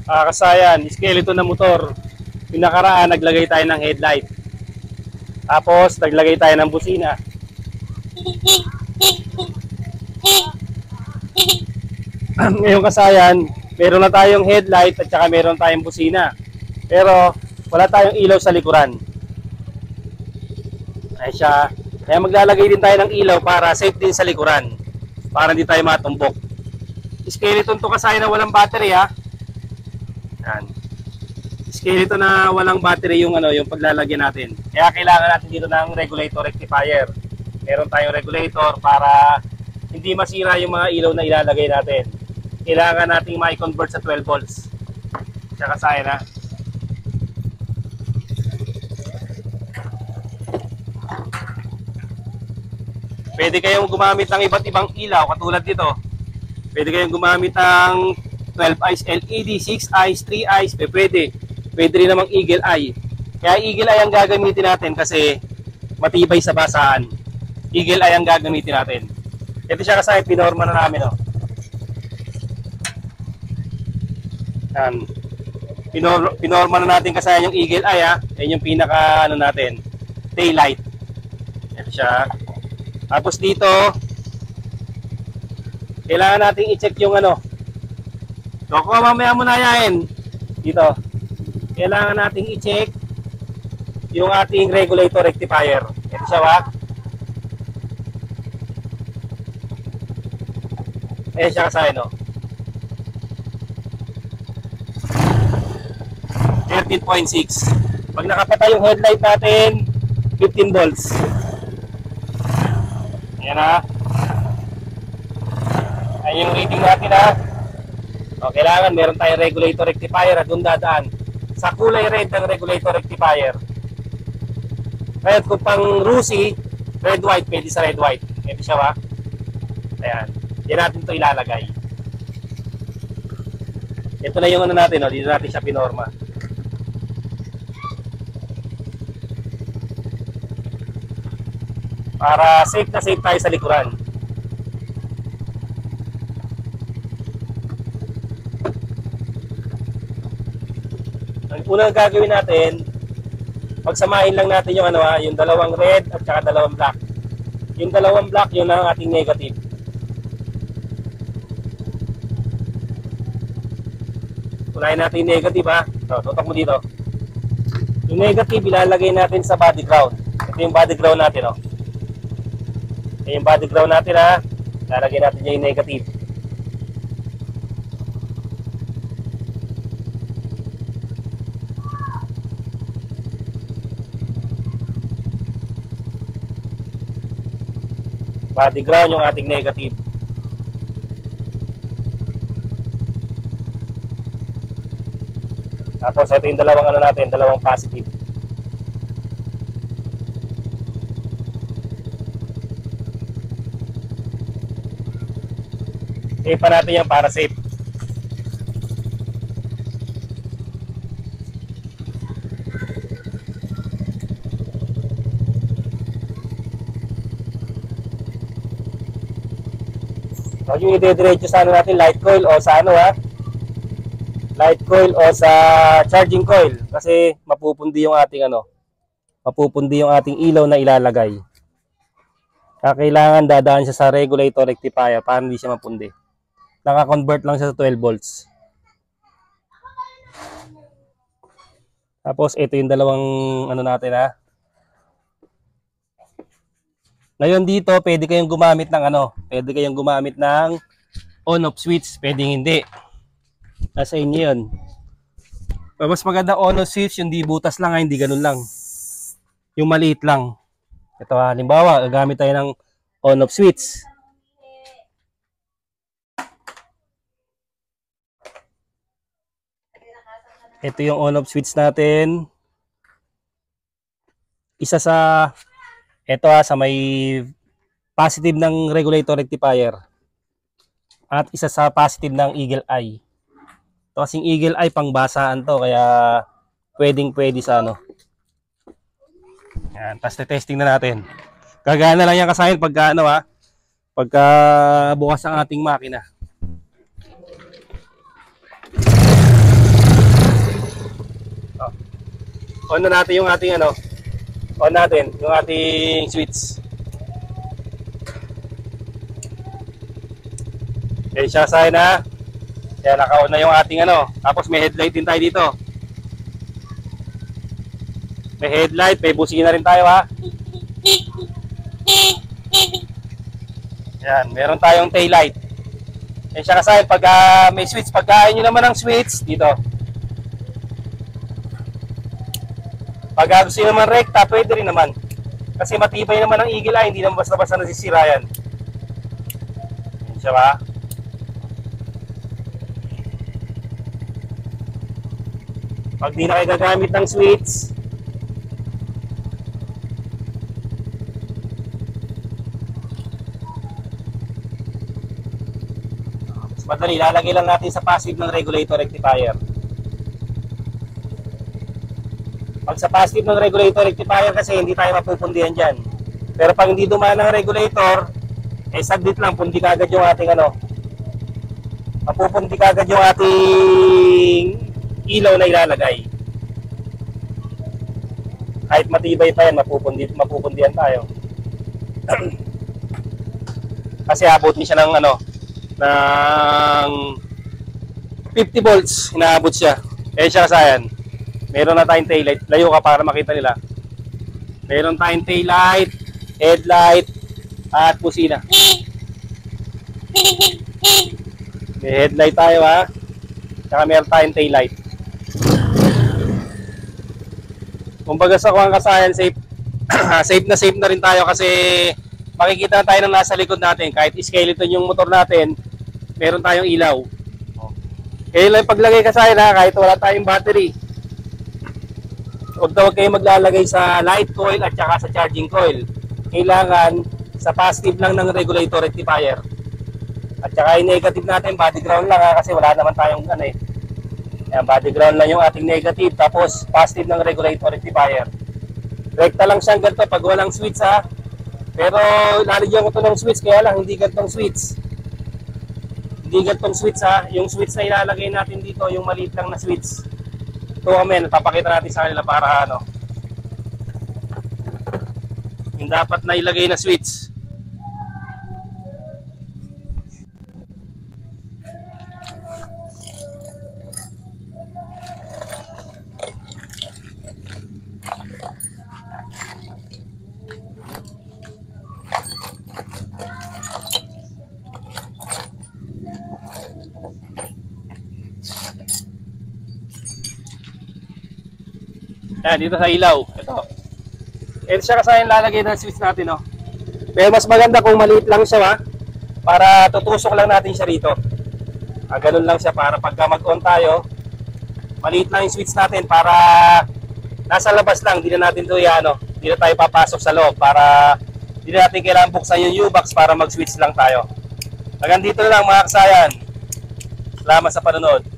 Kasayan, skeleton na motor. Yung nakaraan, naglagay tayo ng headlight. Tapos, naglagay tayo ng busina. Ngayong kasayan, meron na tayong headlight at saka meron tayong busina. Pero, wala tayong ilaw sa likuran. Ay siya. Kaya maglalagay din tayo ng ilaw para safe din sa likuran. Para hindi tayo matumbok. Skeleton to kasayan na walang battery ha. Yan. Skeleton na walang battery yung yung paglalagyan natin. Kaya kailangan natin dito ng regulator rectifier. Meron tayong regulator para hindi masira yung mga ilaw na ilalagay natin. Kailangan nating ma-convert sa 12 volts. Siya kasayan ha. Pwede kayong gumamit ng iba't ibang ilaw katulad dito. Pwede kayong gumamit ng 12 eyes LED, 6 eyes, 3 eyes, pwede. Pwede rin namang eagle eye. Kaya eagle eye ang gagamitin natin kasi matibay sa basaan. Eagle eye ang gagamitin natin. Ito siya kasi pinorma na namin. Oh. Yan. Pinorma na natin kasi yung eagle eye ha. Yan yung pinaka natin, taillight. Ito siya. Tapos dito, kailangan nating i-check yung So kung mamaya mo na yain, dito, kailangan nating i-check yung ating regulator rectifier. Ito siya ba? Ayan siya kasaya, no? 13.6. Pag nakapatay yung headlight natin, 15 volts. Ayan ha. Ayan yung reading natin ha. O, kailangan meron tayong regulator rectifier at doon dadaan sa kulay red ng regulator rectifier. Ngayon kung pang Rusi, red white, pwede sa red white. Pwede siya ba? Ayan. Diyan natin ito ilalagay. Ito na yung natin. O. Dito natin siya pinorma. Para safe na safe tayo sa likuran. Ang unang gagawin natin, pagsamahin lang natin yung yung dalawang red at saka dalawang black. Yung dalawang black, yun ang ating negative. Unahin natin yung negative ha. So, tutok mo dito. Yung negative, ilalagay natin sa body ground. Ito yung body ground natin yung body ground natin ha. Lalagyan natin yung negative. Body ground yung ating negative. Tapos ito yung dalawang natin, dalawang positive. Tape pa natin yan para safe. So, yung ide-diretso sa natin, light coil o sa light coil o sa charging coil kasi mapupundi yung ating mapupundi yung ating ilaw na ilalagay. Kaya kailangan dadaan siya sa regulator rectifier para hindi siya mapundi. Naka-convert lang siya sa 12 volts. Tapos ito yung dalawang natin ha. Ngayon dito, pwede kayong gumamit ng pwede kayong gumamit ng on-off switch, pwede hindi. Nasa inyo 'yun. Mas maganda on-off switch, yung di butas lang, hindi ganun lang. Yung maliit lang. Ito halimbawa, gagamit tayo ng on-off switch. Ito yung on-off switch natin. Isa sa sa may positive ng regulator rectifier. At isa sa positive ng eagle eye. Ito kasing eagle eye pangbasaan to kaya pwedeng-pwede sa Yan, tapos testing na natin. Gagana lang yan kasahin pagka pagka bukas ang ating makina. On na natin yung ating ano. On natin yung ating switch. Okay, siya sa na. Kaya naka-on na yung ating ano. Tapos may headlight din tayo dito. May headlight, may busina rin tayo ha. Yan, meron tayong tail light. Yan siya kasi pag may switch, pagkain nyo naman ng switch dito. Pag gusto nyo naman rekta, pwede rin naman. Kasi matibay naman ang eagle eye, hindi naman basta-basta nasisira yan. Yan siya ba? Pag di na kayo gagamit ng switch, madali, lalagay lang natin sa passive ng regulator rectifier. Pag sa passive ng regulator rectifier kasi hindi tayo mapupundihan dyan. Pero pag hindi dumaan ng regulator, eh saglit lang, pundi kagad yung ating ano. Mapupundi kagad yung ating ilaw na ilalagay. Kahit matibay pa yan, mapupundihan tayo. Kasi abutin siya ng ano, ng 50 volts, inaabot siya. Kaya siya kasayan, meron na tayong tail light. Layo ka para makita nila. Meron tayong tail light, headlight, at busina. May headlight tayo ha. Saka meron tayong tail light. Kumbaga sa kuwang kasayan, safe safe na rin tayo kasi makikita na tayo ng nasa likod natin. Kahit skeleton yung motor natin, meron tayong ilaw. Kaya lang paglagay kasayan ha, kahit wala tayong battery. Huwag kayo maglalagay sa light coil at saka sa charging coil. Kailangan sa positive lang ng regulator rectifier. At saka yung negative natin, body ground lang ha, kasi wala naman tayong ano eh. Ayan, body ground lang yung ating negative, tapos positive ng regulator rectifier. Rekta lang siyang ganito pag walang switch ha. Pero lalagyan ko ito ng switch, kaya lang hindi gantong switch. Hindi gantong switch ha. Yung switch na ilalagay natin dito, yung maliit lang na switch. Ito kami, natapakita natin sa kanila para ano. Yung dapat na ilagay na switch. Yan, dito sa ilaw. Ito. Ito siya kasi yung lalagay ng switch natin, no? Pero mas maganda kung maliit lang siya, ha? Para tutusok lang natin siya rito. Ganun lang siya para pagka mag-on tayo, maliit lang yung switch natin para nasa labas lang. Hindi na natin ito ano, hindi na tayo papasok sa loob para hindi na natin kailangan buksan yung U-box para mag-switch lang tayo. Hanggang dito na lang mga kasayan. Salamat sa panonood.